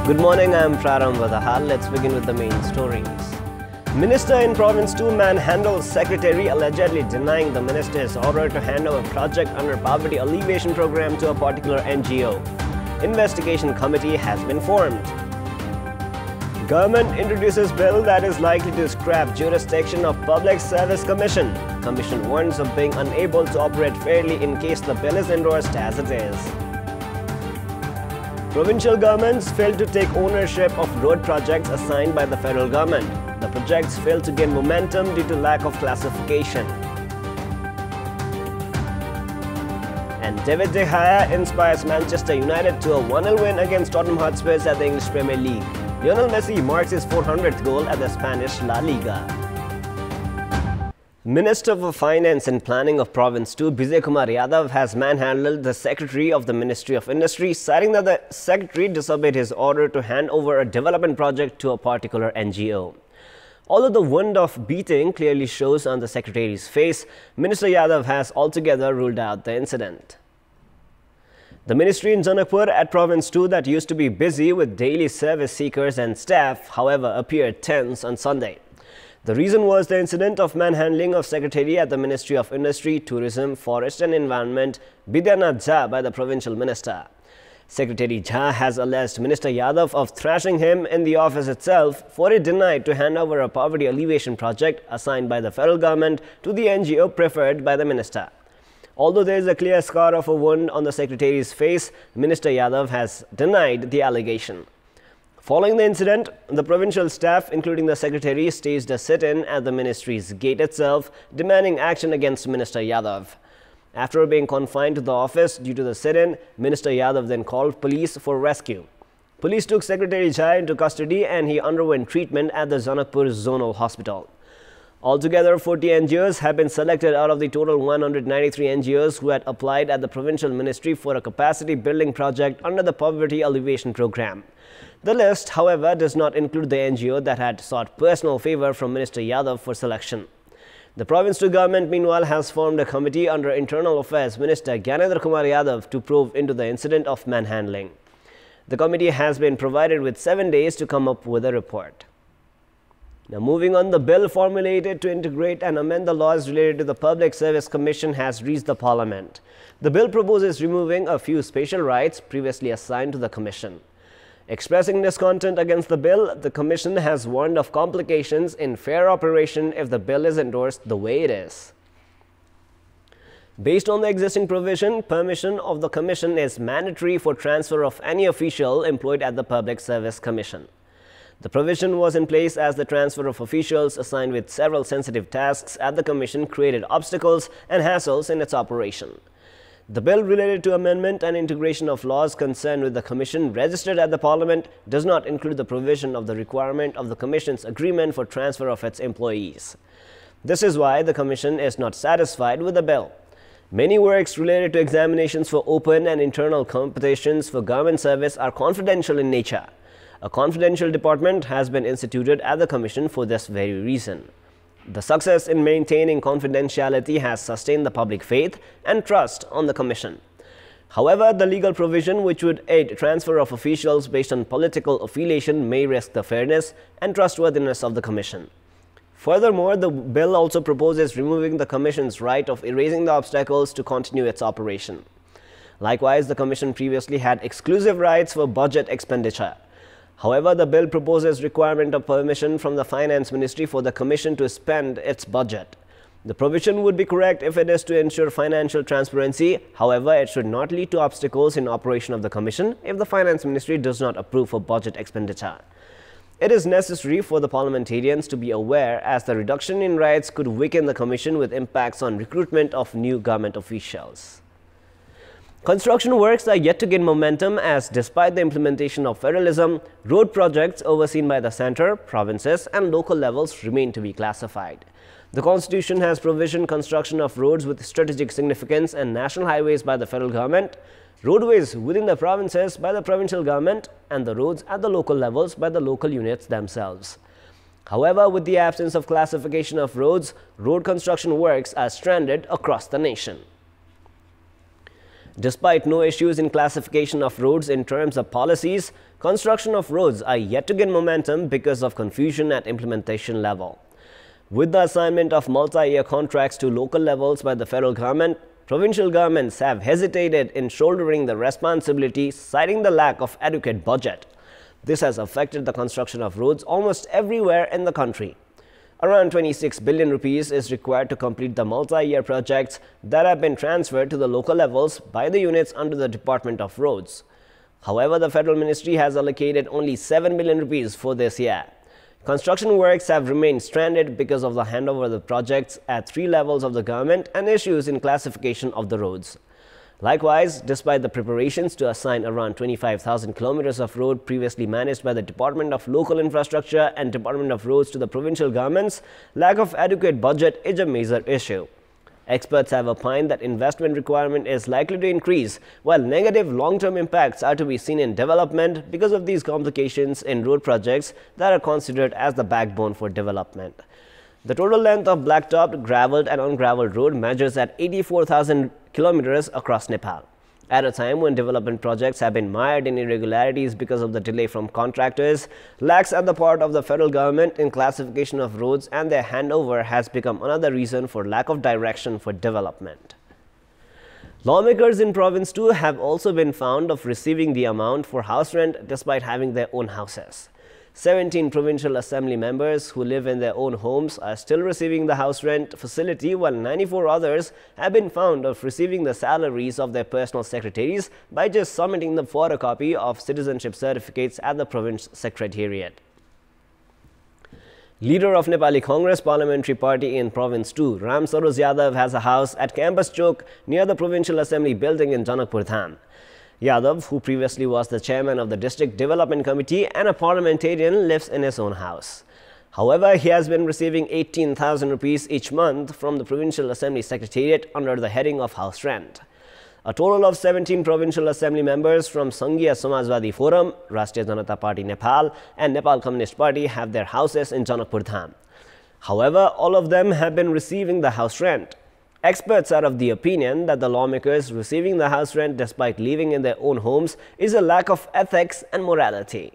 Good morning, I am Praram Vadahal. Let's begin with the main stories. Minister in Province 2 manhandles secretary allegedly denying the minister's order to hand over project under poverty alleviation program to a particular NGO. Investigation committee has been formed. Government introduces bill that is likely to scrap jurisdiction of Public Service Commission. Commission warns of being unable to operate fairly in case the bill is endorsed as it is. Provincial governments failed to take ownership of road projects assigned by the federal government. The projects failed to gain momentum due to lack of classification. And David De Gea inspires Manchester United to a 1-0 win against Tottenham Hotspur at the English Premier League. Lionel Messi marks his 400th goal at the Spanish La Liga. Minister for Finance and Planning of Province 2, Bijay Kumar Yadav, has manhandled the Secretary of the Ministry of Industry, citing that the Secretary disobeyed his order to hand over a development project to a particular NGO. Although the wound of beating clearly shows on the Secretary's face, Minister Yadav has altogether ruled out the incident. The ministry in Janakpur at Province 2 that used to be busy with daily service seekers and staff, however, appeared tense on Sunday. The reason was the incident of manhandling of Secretary at the Ministry of Industry, Tourism, Forest and Environment, Bidyanath Jha, by the provincial minister. Secretary Jha has alleged Minister Yadav of thrashing him in the office itself for he denied to hand over a poverty alleviation project assigned by the federal government to the NGO preferred by the minister. Although there is a clear scar of a wound on the Secretary's face, Minister Yadav has denied the allegation. Following the incident, the provincial staff, including the Secretary, staged a sit-in at the ministry's gate itself, demanding action against Minister Yadav. After being confined to the office due to the sit-in, Minister Yadav then called police for rescue. Police took Secretary Jha into custody and he underwent treatment at the Janakpur Zonal Hospital. Altogether, 40 NGOs have been selected out of the total 193 NGOs who had applied at the provincial ministry for a capacity building project under the Poverty Alleviation Program. The list, however, does not include the NGO that had sought personal favor from Minister Yadav for selection. The Province 2 government, meanwhile, has formed a committee under Internal Affairs Minister Gyanendra Kumar Yadav to probe into the incident of manhandling. The committee has been provided with 7 days to come up with a report. Now, moving on, the bill formulated to integrate and amend the laws related to the Public Service Commission has reached the Parliament. The bill proposes removing a few special rights previously assigned to the Commission. Expressing discontent against the bill, the Commission has warned of complications in fair operation if the bill is endorsed the way it is. Based on the existing provision, permission of the Commission is mandatory for transfer of any official employed at the Public Service Commission. The provision was in place as the transfer of officials assigned with several sensitive tasks at the Commission created obstacles and hassles in its operation. The bill related to amendment and integration of laws concerned with the Commission registered at the Parliament does not include the provision of the requirement of the Commission's agreement for transfer of its employees. This is why the Commission is not satisfied with the bill. Many works related to examinations for open and internal competitions for government service are confidential in nature. A confidential department has been instituted at the Commission for this very reason. The success in maintaining confidentiality has sustained the public faith and trust on the Commission. However, the legal provision which would aid transfer of officials based on political affiliation may risk the fairness and trustworthiness of the Commission. Furthermore, the bill also proposes removing the Commission's right of erasing the obstacles to continue its operation. Likewise, the Commission previously had exclusive rights for budget expenditure. However, the bill proposes requirement of permission from the Finance Ministry for the Commission to spend its budget. The provision would be correct if it is to ensure financial transparency. However, it should not lead to obstacles in operation of the Commission if the Finance Ministry does not approve for budget expenditure. It is necessary for the parliamentarians to be aware as the reduction in rights could weaken the Commission with impacts on recruitment of new government officials. Construction works are yet to gain momentum as despite the implementation of federalism, road projects overseen by the centre, provinces and local levels remain to be classified. The Constitution has provisioned construction of roads with strategic significance and national highways by the federal government, roadways within the provinces by the provincial government and the roads at the local levels by the local units themselves. However, with the absence of classification of roads, road construction works are stranded across the nation. Despite no issues in classification of roads in terms of policies, construction of roads are yet to gain momentum because of confusion at implementation level. With the assignment of multi-year contracts to local levels by the federal government, provincial governments have hesitated in shouldering the responsibility, citing the lack of adequate budget. This has affected the construction of roads almost everywhere in the country. Around 26 billion rupees is required to complete the multi-year projects that have been transferred to the local levels by the units under the Department of Roads. However, the federal ministry has allocated only 7 billion rupees for this year. Construction works have remained stranded because of the handover of the projects at 3 levels of the government and issues in classification of the roads. Likewise, despite the preparations to assign around 25,000 kilometers of road previously managed by the Department of Local Infrastructure and Department of Roads to the provincial governments, lack of adequate budget is a major issue. Experts have opined that investment requirement is likely to increase, while negative long-term impacts are to be seen in development because of these complications in road projects that are considered as the backbone for development. The total length of blacktopped, gravelled and ungraveled road measures at 84,000 kilometers across Nepal. At a time when development projects have been mired in irregularities because of the delay from contractors, lacks on the part of the federal government in classification of roads and their handover has become another reason for lack of direction for development. Lawmakers in Province 2 have also been found of receiving the amount for house rent despite having their own houses. 17 provincial assembly members who live in their own homes are still receiving the house rent facility, while 94 others have been found of receiving the salaries of their personal secretaries by just submitting the photocopy of citizenship certificates at the province secretariat. Leader of Nepali Congress Parliamentary Party in Province 2, Ram Saroj Yadav has a house at Campus Chowk near the Provincial Assembly building in Janakpur Dham. Yadav, who previously was the chairman of the District Development Committee and a parliamentarian, lives in his own house. However, he has been receiving 18,000 rupees each month from the Provincial Assembly Secretariat under the heading of house rent. A total of 17 Provincial Assembly members from Sanghiya Samajwadi Forum, Rashtriya Janata Party Nepal and Nepal Communist Party have their houses in Janakpur Dham. However, all of them have been receiving the house rent. Experts are of the opinion that the lawmakers receiving the house rent despite living in their own homes is a lack of ethics and morality.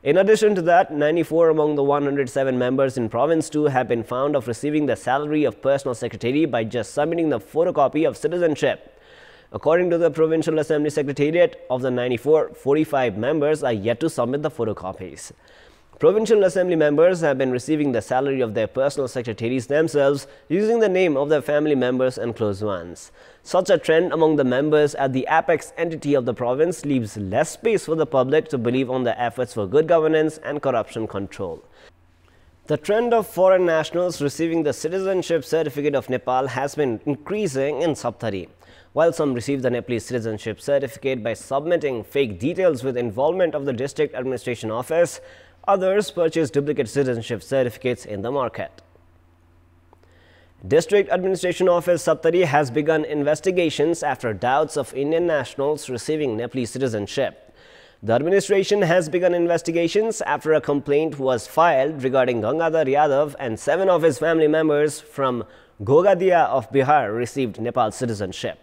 In addition to that, 94 among the 107 members in Province 2 have been found of receiving the salary of personal secretary by just submitting the photocopy of citizenship. According to the Provincial Assembly Secretariat, of the 94, 45 members are yet to submit the photocopies. Provincial Assembly members have been receiving the salary of their personal secretaries themselves using the name of their family members and close ones. Such a trend among the members at the apex entity of the province leaves less space for the public to believe on the efforts for good governance and corruption control. The trend of foreign nationals receiving the citizenship certificate of Nepal has been increasing in Saptari. While some receive the Nepalese citizenship certificate by submitting fake details with involvement of the district administration office, others purchase duplicate citizenship certificates in the market. District Administration Office Saptari has begun investigations after doubts of Indian nationals receiving Nepalese citizenship. The administration has begun investigations after a complaint was filed regarding Gangadhar Yadav and 7 of his family members from Gogadia of Bihar received Nepal citizenship.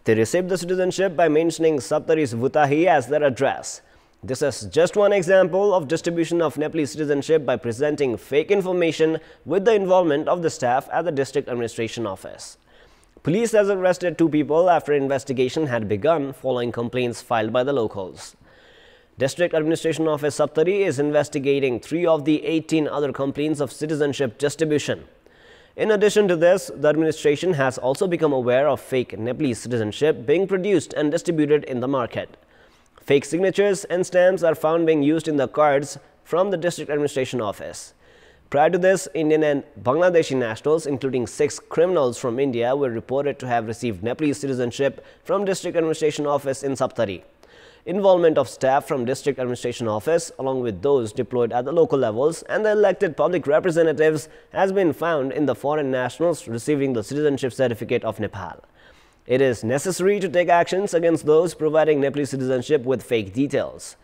They received the citizenship by mentioning Saptari's Vutahi as their address. This is just one example of distribution of Nepalese citizenship by presenting fake information with the involvement of the staff at the District Administration Office. Police has arrested 2 people after investigation had begun following complaints filed by the locals. District Administration Office Saptari is investigating 3 of the 18 other complaints of citizenship distribution. In addition to this, the administration has also become aware of fake Nepalese citizenship being produced and distributed in the market. Fake signatures and stamps are found being used in the cards from the District Administration Office. Prior to this, Indian and Bangladeshi nationals, including 6 criminals from India, were reported to have received Nepalese citizenship from District Administration Office in Saptari. Involvement of staff from District Administration Office, along with those deployed at the local levels and the elected public representatives, has been found in the foreign nationals receiving the citizenship certificate of Nepal. It is necessary to take actions against those providing Nepalese citizenship with fake details.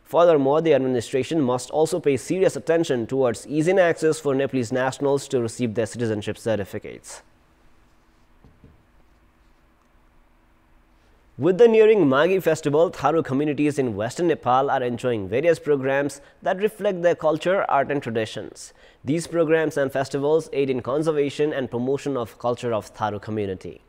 Furthermore, the administration must also pay serious attention towards easing access for Nepalese nationals to receive their citizenship certificates. With the nearing Magi festival, Tharu communities in Western Nepal are enjoying various programs that reflect their culture, art and traditions. These programs and festivals aid in conservation and promotion of culture of Tharu community.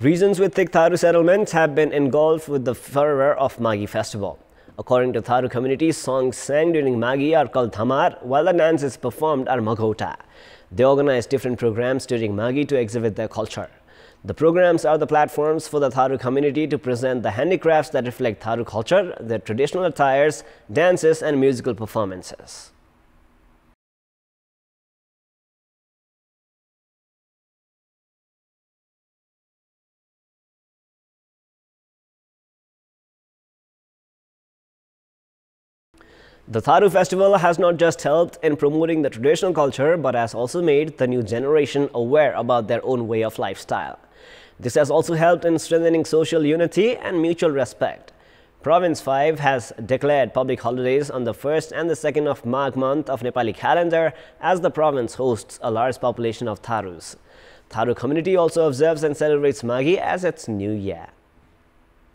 Regions with thick Tharu settlements have been engulfed with the fervor of Magi festival. According to Tharu communities, songs sang during Magi are called Thamar, while the dances performed are Maghota. They organize different programs during Magi to exhibit their culture. The programs are the platforms for the Tharu community to present the handicrafts that reflect Tharu culture, their traditional attires, dances and musical performances. The Tharu festival has not just helped in promoting the traditional culture but has also made the new generation aware about their own way of lifestyle. This has also helped in strengthening social unity and mutual respect. Province 5 has declared public holidays on the 1st and the 2nd of Magh month of Nepali calendar as the province hosts a large population of Tharus. Tharu community also observes and celebrates Magi as its new year.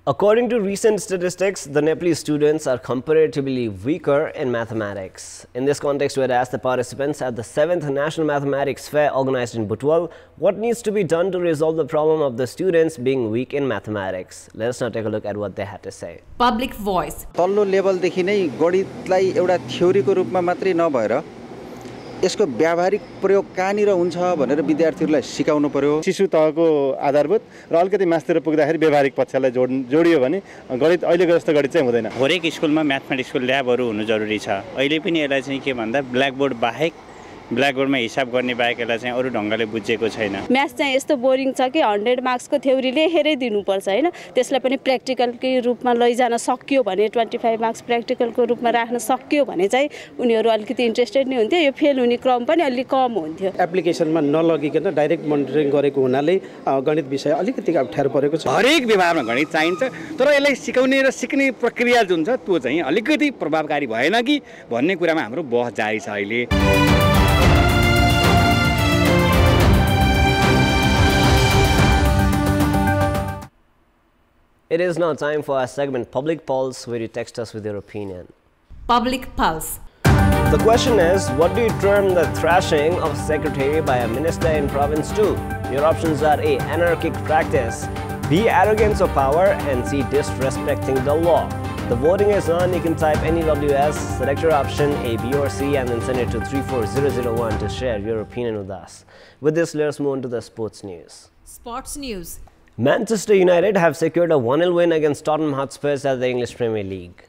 According to recent statistics, the Nepalese students are comparatively weaker in mathematics. In this context, we had asked the participants at the 7th National Mathematics Fair organized in Butwal what needs to be done to resolve the problem of the students being weak in mathematics. Let us now take a look at what they had to say. Public voice. तल्लो लेभलदेखि नै गणितलाई एउटा थ्योरीको रूपमा मात्रै नभएर यसको व्यावहारिक प्रयोग कहाँनिर हुन्छ भनेर विद्यार्थीहरूलाई सिकाउनु पर्यो। शिशु तहको आधारभूत र अलिकति मास्तिर पुग्दाखेरि व्यावहारिक पक्षलाई जोडियो भने गणित अहिलेको जस्तो गणित चाहिँ हुँदैन। हरेक स्कुलमा म्याथमेटिक्सको ल्याबहरू हुनु जरुरी छ। अहिले पनि यसलाई चाहिँ के भन्दा ब्ल्याकबोर्ड बाहेक ब्ल्याकबोर्डमा हिसाब गर्ने बाहेक यसलाई चाहिँ अरु ढंगले बुझेको छैन। म्याथ्स चाहिँ यस्तो बोरिङ छ कि 100 मार्क्सको थ्योरी लेखेरै दिनुपर्छ हैन। त्यसलाई पनि प्र्याक्टिकलकै रूपमा लैजान सक्यो भने 25 मार्क्स प्र्याक्टिकलको रूपमा राख्न सक्यो भने चाहिँ उनीहरु अलिकति इन्ट्रेस्टेड नै हुन्थ्यो। यो फेल हुने क्रम पनि अलि कम हुन्थ्यो। एप्लिकेसनमा नलगिकन डाइरेक्ट मोनिटरिङ गरेको हुनाले गणित विषय अलिकति अप्ठ्यारो परेको छ। हरेक विभागमा गणित चाहिन्छ तर यसलाई सिकाउने र सिक्ने प्रक्रिया जुन छ त्यो चाहिँ अलिकति प्रभावकारी भएन कि भन्ने कुरामा हाम्रो बहस जारी छ अहिले। It is now time for our segment Public Pulse, where you text us with your opinion. Public Pulse. The question is, what do you term the thrashing of secretary by a minister in Province 2? Your options are A. Anarchic practice, B. Arrogance of power, and C. Disrespecting the law. The voting is on. You can type NEWS, select your option A, B or C and then send it to 34001 to share your opinion with us. With this, let's move on to the sports news. Sports news. Manchester United have secured a 1-0 win against Tottenham Hotspurs at the English Premier League.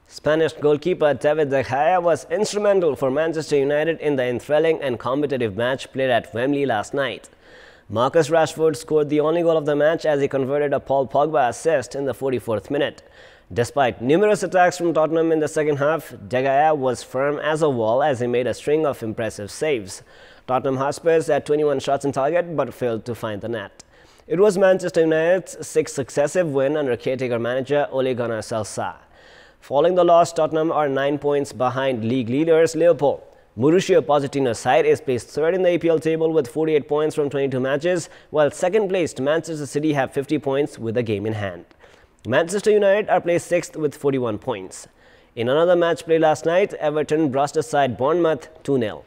Spanish goalkeeper David De Gea was instrumental for Manchester United in the enthralling and competitive match played at Wembley last night. Marcus Rashford scored the only goal of the match as he converted a Paul Pogba assist in the 44th minute. Despite numerous attacks from Tottenham in the second half, De Gea was firm as a wall as he made a string of impressive saves. Tottenham Hotspurs had 21 shots on target but failed to find the net. It was Manchester United's 6th successive win under caretaker manager Ole Gunnar Solskjaer. Following the loss, Tottenham are 9 points behind league leaders Liverpool. Mauricio Pochettino's side is placed third in the EPL table with 48 points from 22 matches, while second-placed Manchester City have 50 points with a game in hand. Manchester United are placed 6th with 41 points. In another match played last night, Everton brushed aside Bournemouth 2-0.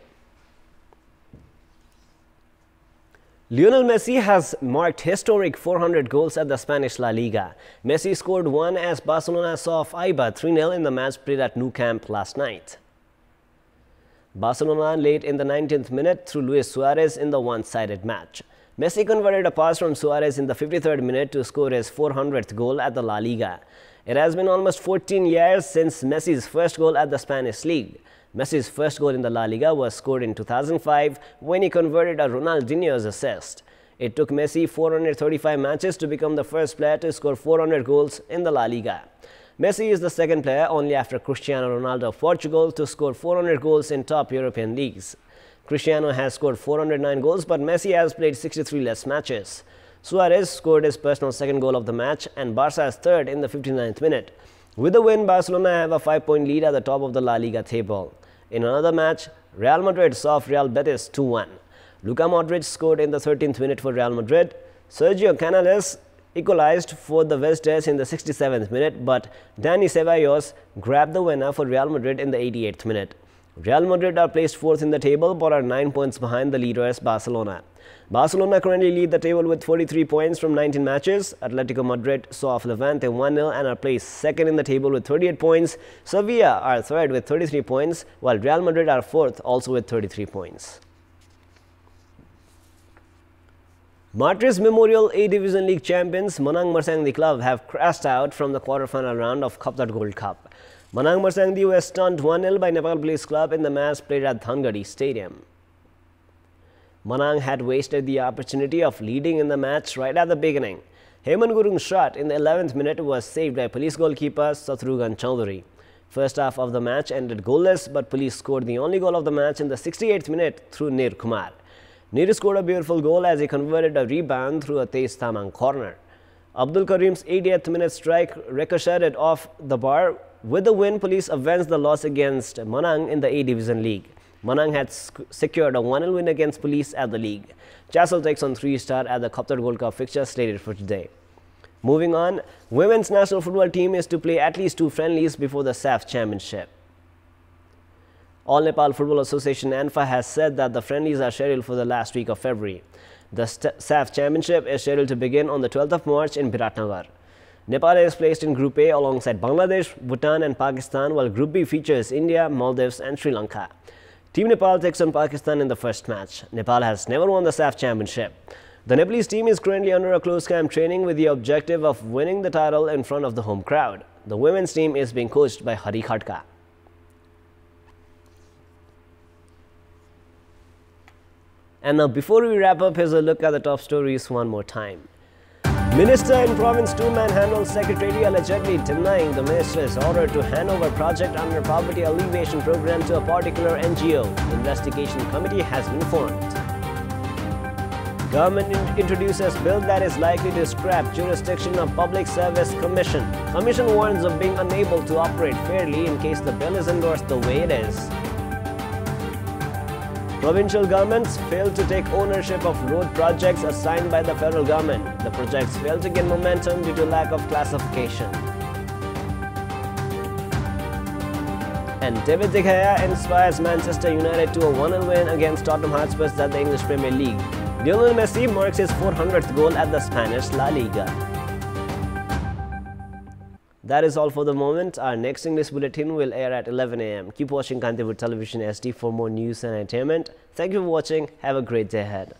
Lionel Messi has marked historic 400 goals at the Spanish La Liga. Messi scored one as Barcelona saw off Eibar 3-0 in the match played at Nou Camp last night. Barcelona late in the 19th minute through Luis Suarez in the one-sided match. Messi converted a pass from Suarez in the 53rd minute to score his 400th goal at the La Liga. It has been almost 14 years since Messi's first goal at the Spanish league. Messi's first goal in the La Liga was scored in 2005 when he converted a Ronaldinho's assist. It took Messi 435 matches to become the first player to score 400 goals in the La Liga. Messi is the second player, only after Cristiano Ronaldo of Portugal, to score 400 goals in top European leagues. Cristiano has scored 409 goals, but Messi has played 63 less matches. Suarez scored his personal second goal of the match and Barca's third in the 59th minute. With the win, Barcelona have a 5-point lead at the top of the La Liga table. In another match, Real Madrid saw Real Betis 2-1. Luka Modric scored in the 13th minute for Real Madrid. Sergio Canales equalized for the Verdes in the 67th minute, but Dani Ceballos grabbed the winner for Real Madrid in the 88th minute. Real Madrid are placed 4th in the table but are 9 points behind the leaders Barcelona. Barcelona currently lead the table with 43 points from 19 matches. Atletico Madrid saw off Levante 1-0 and are placed 2nd in the table with 38 points. Sevilla are 3rd with 33 points, while Real Madrid are 4th also with 33 points. Martyrs Memorial A-Division League champions Manang Marsangdi club have crashed out from the quarter-final round of Kantipur Gold Cup. Manang Marsangdi were stunned 1-0 by Nepal Police Club in the match played at Dhangadi Stadium. Manang had wasted the opportunity of leading in the match right at the beginning. Heman Gurung's shot in the 11th minute was saved by Police goalkeeper Satrughan Chaudhary. First half of the match ended goalless, but Police scored the only goal of the match in the 68th minute through Nir Kumar. Nir scored a beautiful goal as he converted a rebound through a Tej Tamang corner. Abdul Karim's 80th minute strike ricocheted off the bar. With the win, Police avenged the loss against Manang in the A-Division League. Manang had secured a 1-0 win against Police at the league. Chassel takes on 3-star at the Kantipur Gold Cup fixture slated for today. Moving on, women's national football team is to play at least 2 friendlies before the SAF Championship. All Nepal Football Association ANFA has said that the friendlies are scheduled for the last week of February. The SAF Championship is scheduled to begin on the 12th of March in Biratnagar. Nepal is placed in Group A alongside Bangladesh, Bhutan and Pakistan, while Group B features India, Maldives and Sri Lanka. Team Nepal takes on Pakistan in the first match. Nepal has never won the SAF Championship. The Nepalese team is currently under a close camp training with the objective of winning the title in front of the home crowd. The women's team is being coached by Hari Khadka. And now, before we wrap up, here's a look at the top stories one more time. Minister in Province 2 manhandled secretary allegedly denying the minister's order to hand over project under poverty alleviation program to a particular NGO. Investigation committee has been formed. Government introduces bill that is likely to scrap jurisdiction of Public Service Commission. Commission warns of being unable to operate fairly in case the bill is endorsed the way it is. Provincial governments failed to take ownership of road projects assigned by the federal government. The projects failed to gain momentum due to lack of classification. And David De Gea inspires Manchester United to a 1-0 win against Tottenham Hotspur at the English Premier League. Lionel Messi marks his 400th goal at the Spanish La Liga. That is all for the moment. Our next English bulletin will air at 11 a.m. Keep watching Kantipur Television SD for more news and entertainment. Thank you for watching. Have a great day ahead.